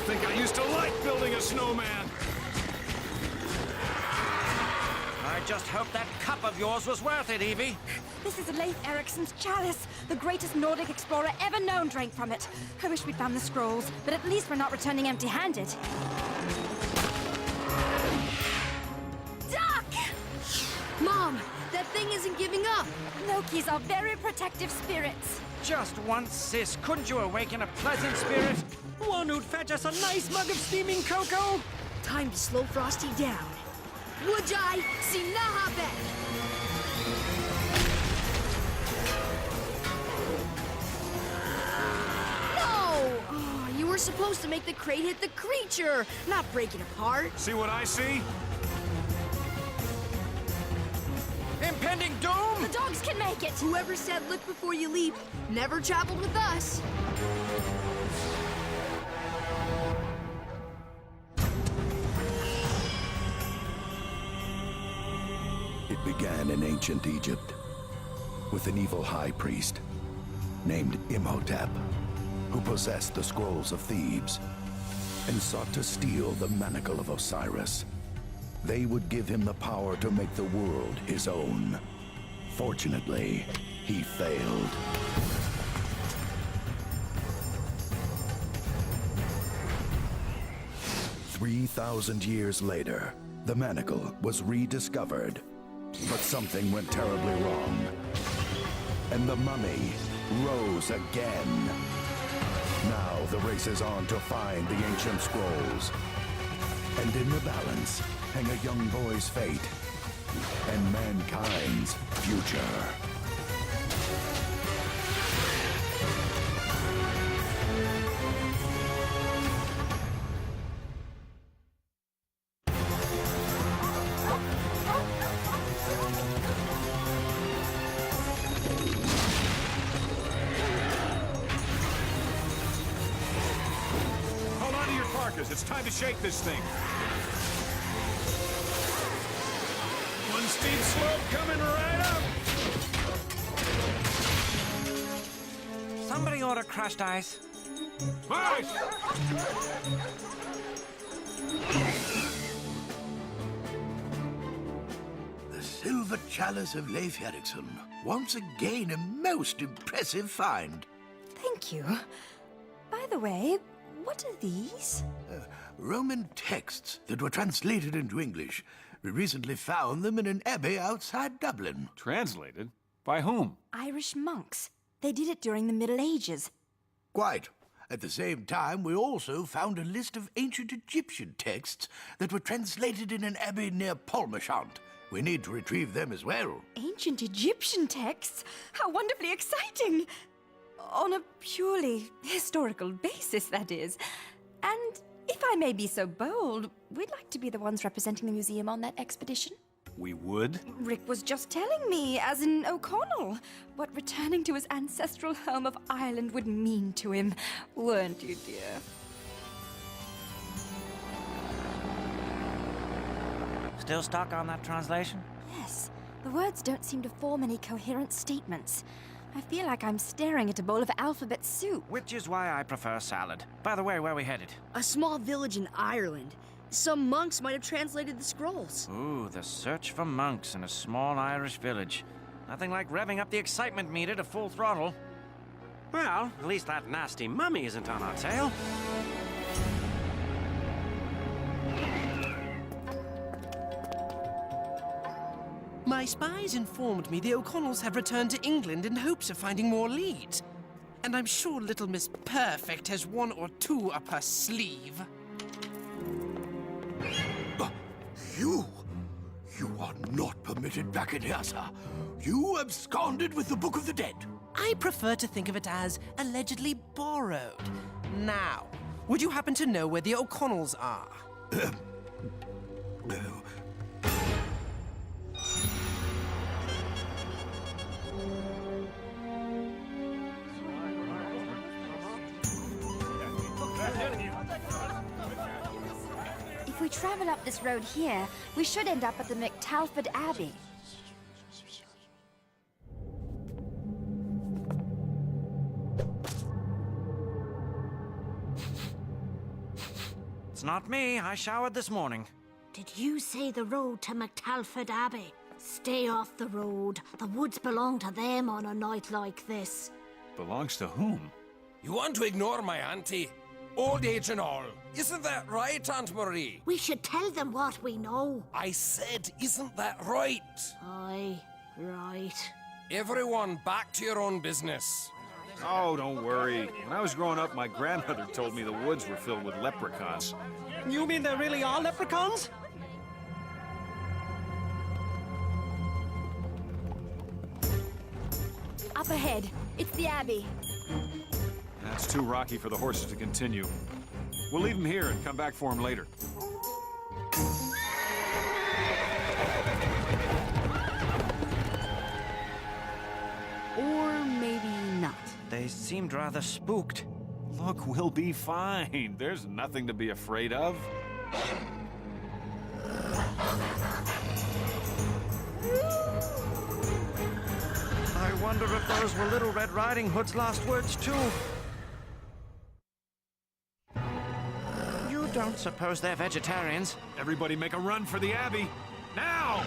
think I used to like building a snowman. I just hope that cup of yours was worth it, Evie. This is Leif Erikson's chalice. The greatest Nordic explorer ever known drank from it. I wish we'd found the scrolls, but at least we're not returning empty-handed. Duck! Mom, that thing isn't giving up. Lokis are very protective spirits. Just once, sis. Couldn't you awaken a pleasant spirit? One who'd fetch us a nice mug of steaming cocoa? Time to slow Frosty down. Wujai Sinahabet! No! Oh, you were supposed to make the crate hit the creature, not break it apart. See what I see? Impending doom? The dogs can make it! Whoever said look before you leap never traveled with us. It began in ancient Egypt with an evil high priest named Imhotep, who possessed the scrolls of Thebes and sought to steal the manacle of Osiris. They would give him the power to make the world his own. Fortunately, he failed. "3,000 years later, the manacle was rediscovered. But something went terribly wrong, and the mummy rose again. Now the race is on to find the ancient scrolls. And in the balance hang a young boy's fate and mankind's future. It's time to shake this thing. One steep slope coming right up. Somebody order crushed ice. Ice! The silver chalice of Leif Erikson. Once again, a most impressive find. Thank you. By the way, what are these? Roman texts that were translated into English. We recently found them in an abbey outside Dublin. Translated? By whom? Irish monks. They did it during the Middle Ages. Quite. At the same time, we also found a list of ancient Egyptian texts that were translated in an abbey near Palmachant. We need to retrieve them as well. Ancient Egyptian texts? How wonderfully exciting! On a purely historical basis, that is. And if I may be so bold, we'd like to be the ones representing the museum on that expedition. We would? Rick was just telling me, as in O'Connell, what returning to his ancestral home of Ireland would mean to him. Weren't you, dear? Still stuck on that translation? Yes. The words don't seem to form any coherent statements. I feel like I'm staring at a bowl of alphabet soup. Which is why I prefer salad. By the way, where are we headed? A small village in Ireland. Some monks might have translated the scrolls. Ooh, the search for monks in a small Irish village. Nothing like revving up the excitement meter to full throttle. Well, at least that nasty mummy isn't on our tail. My spies informed me the O'Connells have returned to England in hopes of finding more leads. And I'm sure little Miss Perfect has one or two up her sleeve. You are not permitted back in here, sir. You absconded with the Book of the Dead. I prefer to think of it as allegedly borrowed. Now, would you happen to know where the O'Connells are? No. If we travel up this road here, we should end up at the McTalford Abbey. It's not me. I showered this morning. Did you say the road to McTalford Abbey? Stay off the road. The woods belong to them on a night like this. Belongs to whom? You want to ignore my auntie? Old age and all. Isn't that right, Aunt Marie? We should tell them what we know. I said, isn't that right? Aye, right. Everyone back to your own business. Oh, don't worry. When I was growing up, my grandmother told me the woods were filled with leprechauns. You mean there really are leprechauns? Up ahead. It's the Abbey. That's too rocky for the horses to continue. We'll leave them here and come back for them later. Or maybe not. They seemed rather spooked. Look, we'll be fine. There's nothing to be afraid of. I wonder if those were Little Red Riding Hood's last words, too. You don't suppose they're vegetarians? Everybody make a run for the Abbey. Now!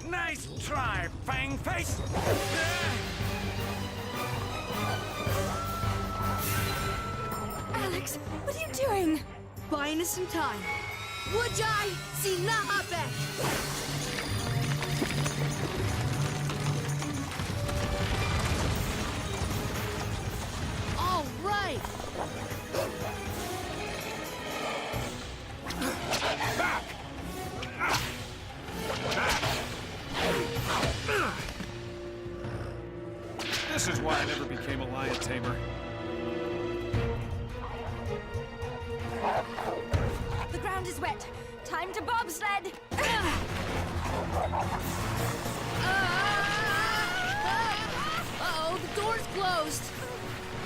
Nice try, Fang Face! Alex, what are you doing? Buying us some time. Wujai Sinahabek! All right! This is why I never became a lion tamer. The ground is wet. Time to bobsled. Uh-oh, the door's closed.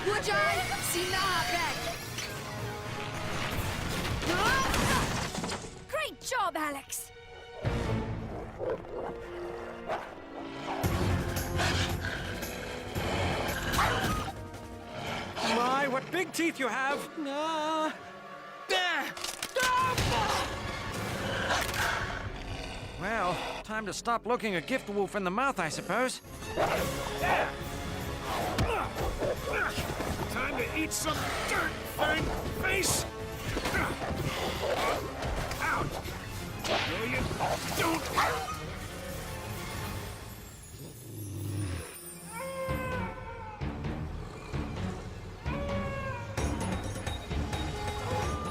Wujai Sinahabek! Great job, Alex. My, what big teeth you have! Well, time to stop looking a gift wolf in the mouth, I suppose. Time to eat some dirt, Fang Face! Ouch! No, you don't!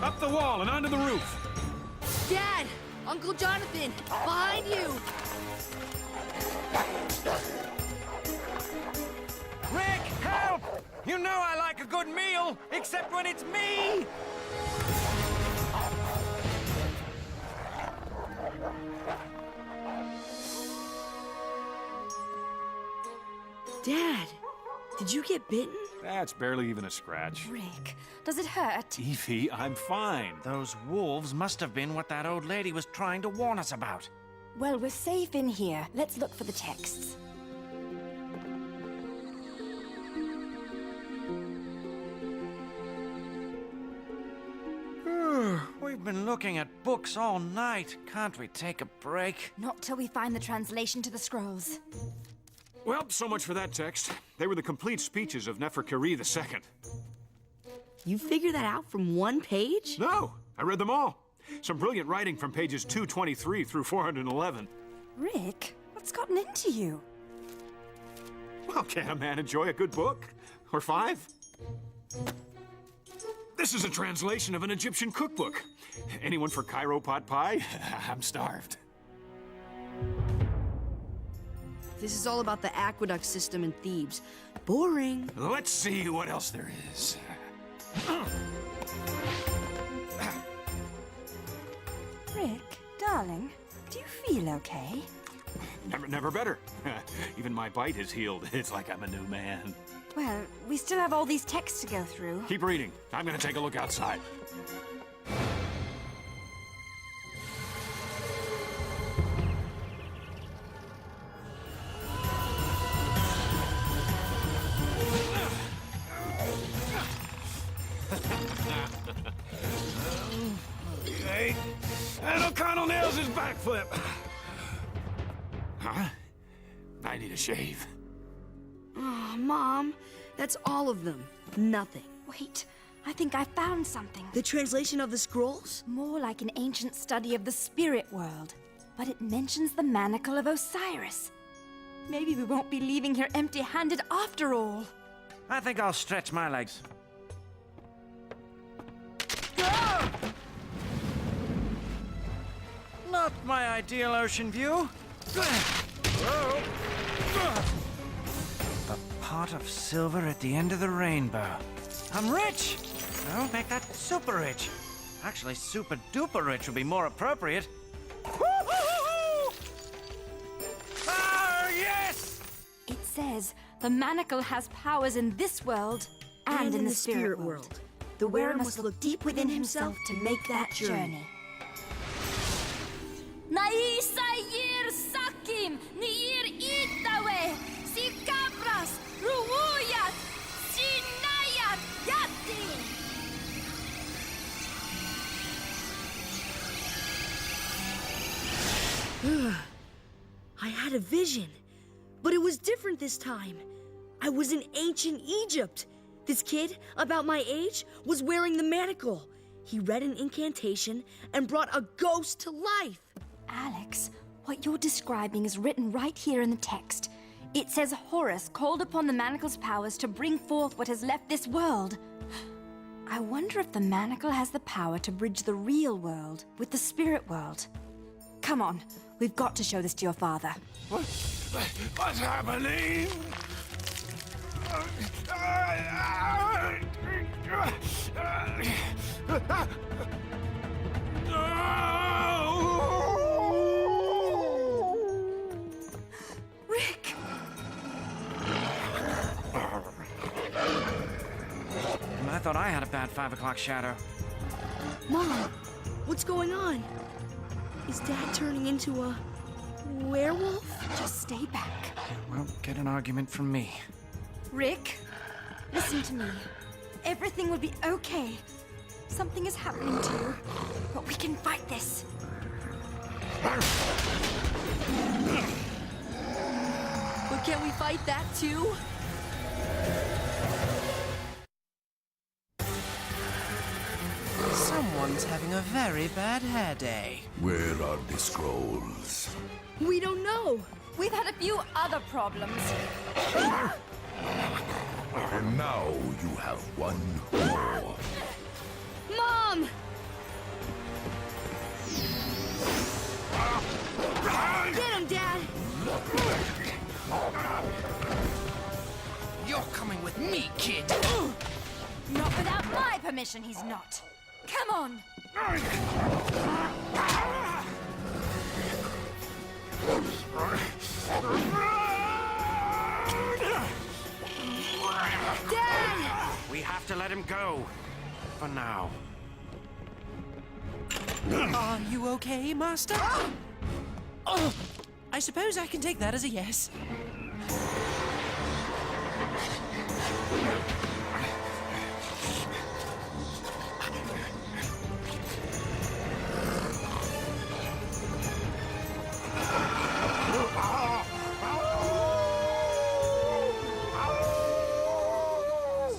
Up the wall and onto the roof! Dad! Uncle Jonathan! Behind you! Rick, help! You know I like a good meal, except when it's me! Dad, did you get bitten? That's barely even a scratch. Rick, does it hurt? Evie, I'm fine. Those wolves must have been what that old lady was trying to warn us about. Well, we're safe in here. Let's look for the texts. We've been looking at books all night. Can't we take a break? Not till we find the translation to the scrolls. Well, so much for that text. They were the complete speeches of Neferkari II. You figured that out from one page? No, I read them all. Some brilliant writing from pages 223 through 411. Rick, what's gotten into you? Well, can't a man enjoy a good book? Or 5? This is a translation of an Egyptian cookbook. Anyone for Cairo pot pie? I'm starved. This is all about the aqueduct system in Thebes. Boring. Let's see what else there is. Rick, darling, do you feel okay? Never better. Even my bite is healed. It's like I'm a new man. Well, we still have all these texts to go through. Keep reading. I'm gonna take a look outside. Okay. And O'Connell nails his backflip. Huh? I need a shave. Oh, Mom, that's all of them. Nothing. Wait, I think I found something. The translation of the scrolls? More like an ancient study of the spirit world. But it mentions the manacle of Osiris. Maybe we won't be leaving here empty-handed after all. I think I'll stretch my legs. Not my ideal ocean view. A pot of silver at the end of the rainbow. I'm rich! No, make that super rich. Actually, super duper rich would be more appropriate. Ah, yes! It says the manacle has powers in this world and in the spirit world. The wearer must look deep within himself to make that journey. Naisayir sakim niir itawe si cabras ruuyat sinayat yatin. I had a vision, but it was different this time. I was in ancient Egypt. This kid, about my age, was wearing the manacle. He read an incantation and brought a ghost to life. Alex, what you're describing is written right here in the text. It says Horus called upon the manacle's powers to bring forth what has left this world. I wonder if the manacle has the power to bridge the real world with the spirit world. Come on, we've got to show this to your father. What's happening? Rick! I thought I had a bad 5 o'clock shadow. Mom, what's going on? Is Dad turning into a werewolf? Just stay back. Won't get an argument from me. Rick, listen to me. Everything will be okay. Something is happening to you, but we can fight this. But can we fight that too? Someone's having a very bad hair day. Where are the scrolls? We don't know. We've had a few other problems. And now you have one more. Mom! Get him, Dad! You're coming with me, kid. Not without my permission, he's not. Come on! Dad! We have to let him go. For now. Are you okay, Master? Oh, I suppose I can take that as a yes.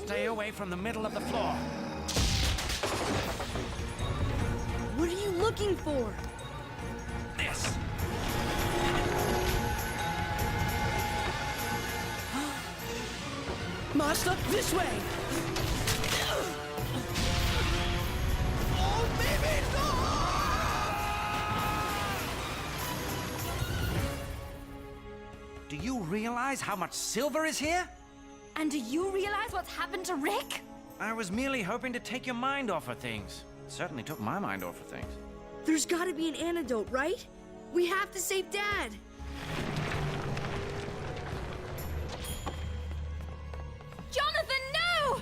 Stay away from the middle of the floor. What are you looking for? This. Master, this way! Oh, baby, no! Do you realize how much silver is here? And do you realize what's happened to Rick? I was merely hoping to take your mind off of things. It certainly took my mind off of things. There's gotta be an antidote, right? We have to save Dad! Jonathan, no!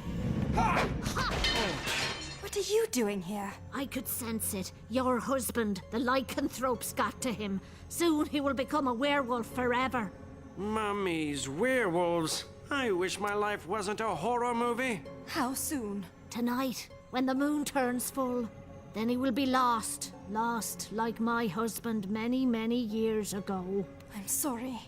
What are you doing here? I could sense it. Your husband, the lycanthrope's got to him. Soon he will become a werewolf forever. Mummies, werewolves. I wish my life wasn't a horror movie. How soon? Tonight, when the moon turns full. then he will be lost. Lost like my husband many, many years ago. I'm sorry.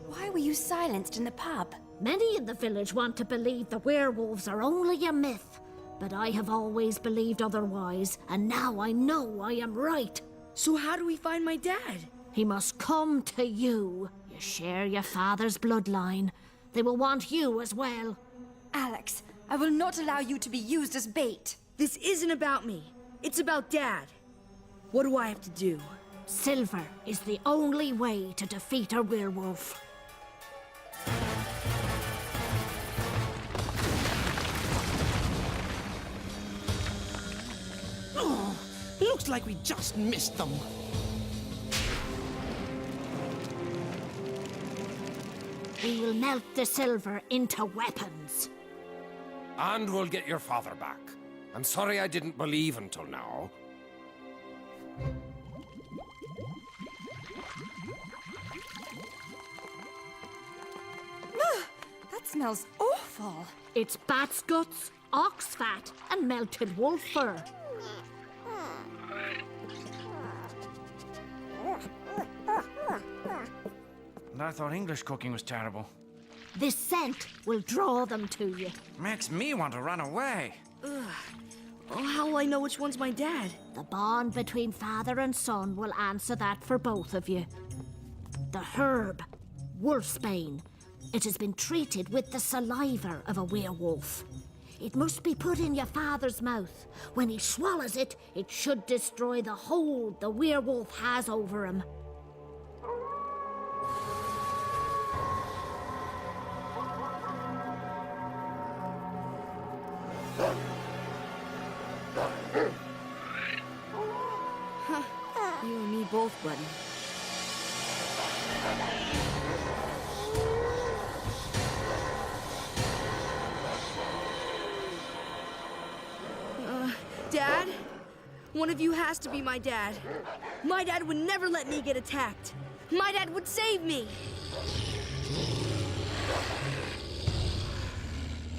Why were you silenced in the pub? Many in the village want to believe the werewolves are only a myth, but I have always believed otherwise, and now I know I am right. So how do we find my dad? He must come to you. You share your father's bloodline. They will want you as well. Alex, I will not allow you to be used as bait. This isn't about me. It's about Dad. What do I have to do? Silver is the only way to defeat a werewolf. Oh, looks like we just missed them. We will melt the silver into weapons. And we'll get your father back. I'm sorry I didn't believe until now. That smells awful. It's bat's guts, ox fat, and melted wolf fur. And I thought English cooking was terrible. This scent will draw them to you. Makes me want to run away. Oh, how will I know which one's my dad? The bond between father and son will answer that for both of you. The herb, wolfsbane. It has been treated with the saliva of a werewolf. It must be put in your father's mouth. When he swallows it, it should destroy the hold the werewolf has over him. You and me both, buddy. Dad? One of you has to be my dad. My dad would never let me get attacked. My dad would save me.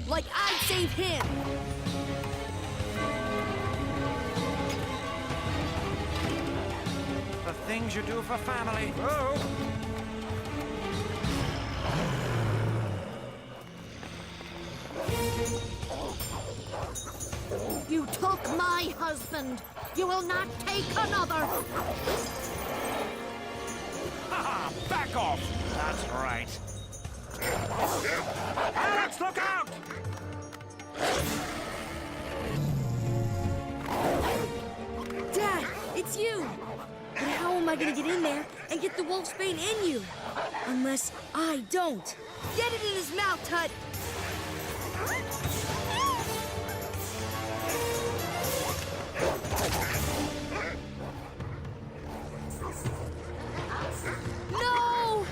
Like I'd save him. The things you do for family. Oh! You took my husband. You will not take another. Haha! Back off! That's right. Alex, look out! Dad, it's you. But how am I gonna get in there and get the wolfsbane in you? Unless I don't. Get it in his mouth, Tut. No!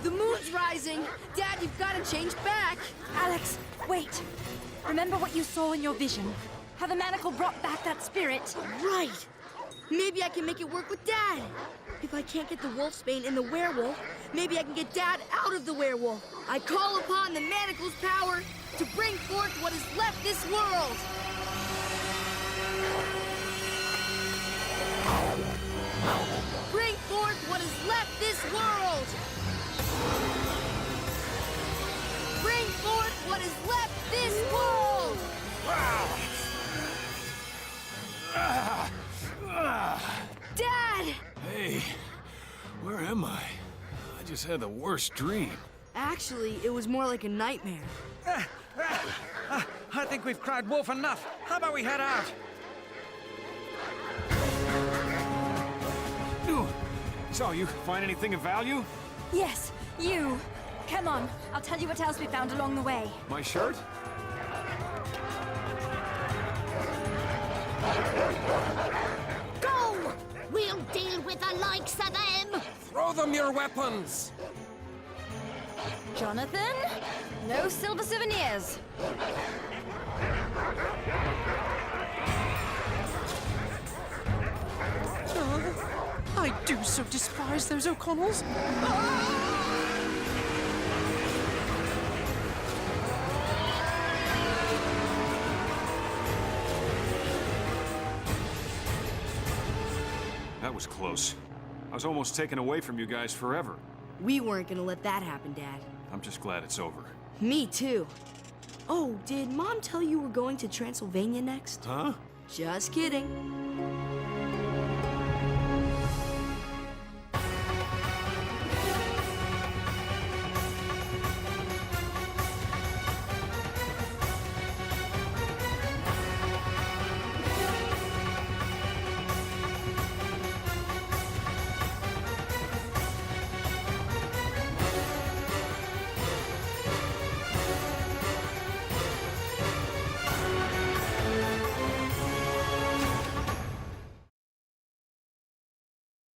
The moon's rising. Dad, you've got to change back. Alex, wait. Remember what you saw in your vision? How the manacle brought back that spirit? Right. Maybe I can make it work with Dad. If I can't get the wolfsbane in the werewolf, maybe I can get Dad out of the werewolf. I call upon the manacle's power to bring forth what has left this world. Bring forth what has left this world. Bring forth what has left this world. Dad! Hey, where am I? I just had the worst dream. Actually, it was more like a nightmare. I think we've cried wolf enough. How about we head out? Ooh. So, you find anything of value? Yes, you. Come on, I'll tell you what else we found along the way. My shirt? Go! We'll deal with the likes of them. Throw them your weapons! Jonathan, no silver souvenirs. I do so despise those O'Connells. That was close. I was almost taken away from you guys forever. We weren't gonna let that happen, Dad. I'm just glad it's over. Me too. Oh, did Mom tell you we're going to Transylvania next? Huh? Just kidding.